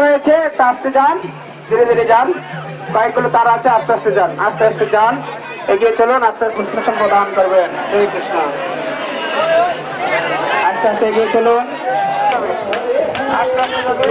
রয়েছে আস্তে যান, ধীরে ধীরে যান, কয়েকগুলো তার আছে, আস্তে আস্তে যান, আস্তে আস্তে যান, এগিয়ে চলুন, আস্তে আস্তে প্রদান করবেন। হরে কৃষ্ণ। আস্তে আস্তে এগিয়ে চলুন, আস্তে আস্তে যাবেন।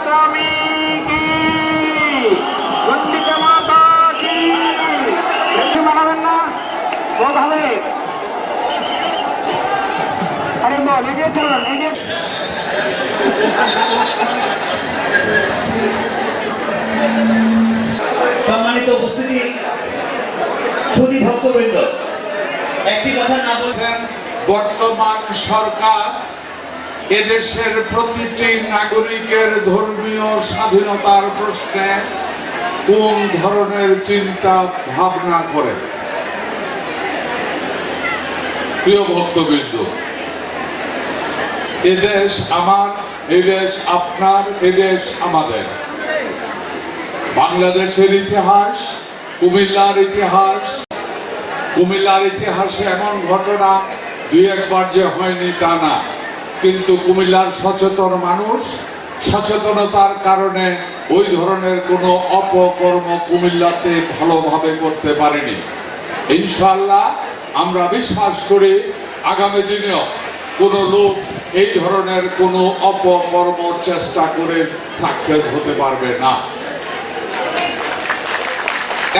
স্বামী কি বন্দিতা মাতা কি বেশি মানাবেন না, বোধ হবে। আরে বল, এগিয়ে চলুন, এগিয়ে। সম্মানিত উপস্থিতি, সুধী ভক্তবৃন্দ, একটি কথা না বলছেন, বর্তমান সরকার এদেশের প্রতিটি নাগরিকের ধর্মীয় স্বাধীনতার প্রশ্নে কোন ধরনের চিন্তা ভাবনা করে। প্রিয় ভক্তবৃন্দ, এদেশ আমার, এদেশ আপনার, এদেশ আমাদের। বাংলাদেশের ইতিহাস, কুমিল্লার ইতিহাস, কুমিল্লার ইতিহাসে এমন ঘটনা দুই একবার যে হয়নি তা না, কিন্তু কুমিল্লার সচেতন মানুষ সচেতনতার কারণে ওই ধরনের কোনো অপকর্ম কুমিল্লাতে ভালোভাবে করতে পারেনি। ইনশাআল্লাহ আমরা বিশ্বাস করি আগামী দিনেও কোনো লোক এই ধরনের কোনো অপকর্ম চেষ্টা করে সাকসেস হতে পারবে না।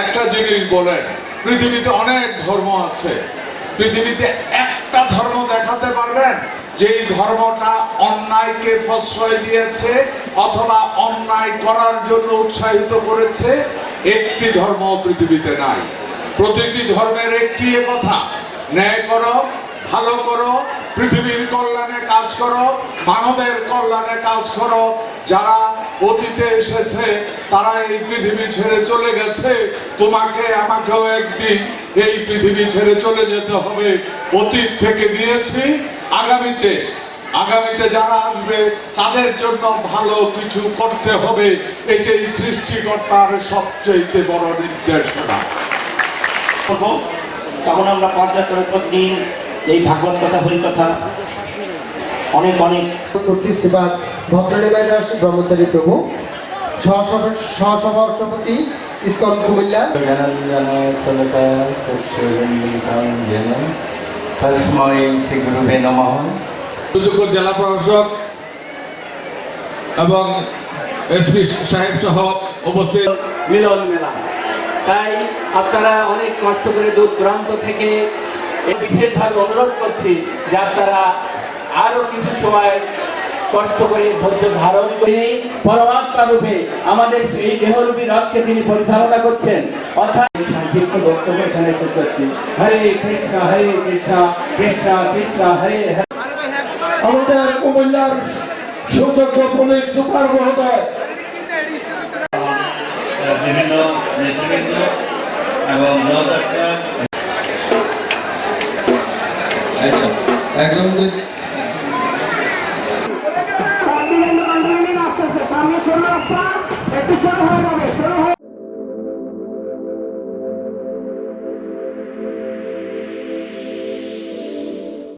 একটা জিনিস বলেন, পৃথিবীতে অনেক ধর্ম আছে, পৃথিবীতে একটা ধর্ম দেখাতে পারবেন যেই ধর্মটা অন্যায়কে প্রশ্রয় দিয়েছে অথবা অন্যায় করার জন্য উৎসাহিত করেছে? একটি ধর্ম পৃথিবীতে নাই। প্রতিটি ধর্মের একটি কথা, ন্যায় করো, ভালো করো, পৃথিবীর কল্যাণে কাজ করো, মানবের কল্যাণে কাজ করো। যারা অতীতে এসেছে তারা এই পৃথিবী ছেড়ে চলে গেছে, তোমাকে আমাকেও একদিন এই পৃথিবী ছেড়ে চলে যেতে হবে। অতীত থেকে দিয়েছি, আগামীতে যারা আসবে তাদের জন্য ভালো কিছু করতে হবে। এটাই সৃষ্টিকর্তার সবচেয়ে বড় নির্দেশনা। তখন আমরা পর্যায়ক্রমে প্রতিদিন এই ভাগবত কথা, হরিকথা অনেক অনেক করছি। শ্রীপাদ ভদ্রনিবাই দাস ব্রহ্মচারী প্রভু, সহসভাপতি ইসকন কুমিল্লা। জেলা প্রশাসক এবং এসপি সাহেব সহ উপস্থিত মিলন মেলা, তাই আপনারা অনেক কষ্ট করে দূর দূরান্ত থেকে বিশেষভাবে অনুরোধ করছি যে আপনারা আরো কিছু সময় কষ্ট করে ধৈর্য ধারণ করে পরমাত্মা রূপে আমাদের সেই দেহরূপী রথকে তিনি পরিচালনা করছেন। অর্থাৎ সংক্ষিপ্ত বক্তব্য এখানে শেষ করছি। হরে কৃষ্ণ কৃষ্ণ কৃষ্ণ হরে হরে। আমাদের কুমিল্লার সুযোগ্য পুলিশ সুপার মহোদয়, বিভিন্ন নেতৃবৃন্দ এবং সামনে চলে আসা একটু ছোট হয়ে যাবে।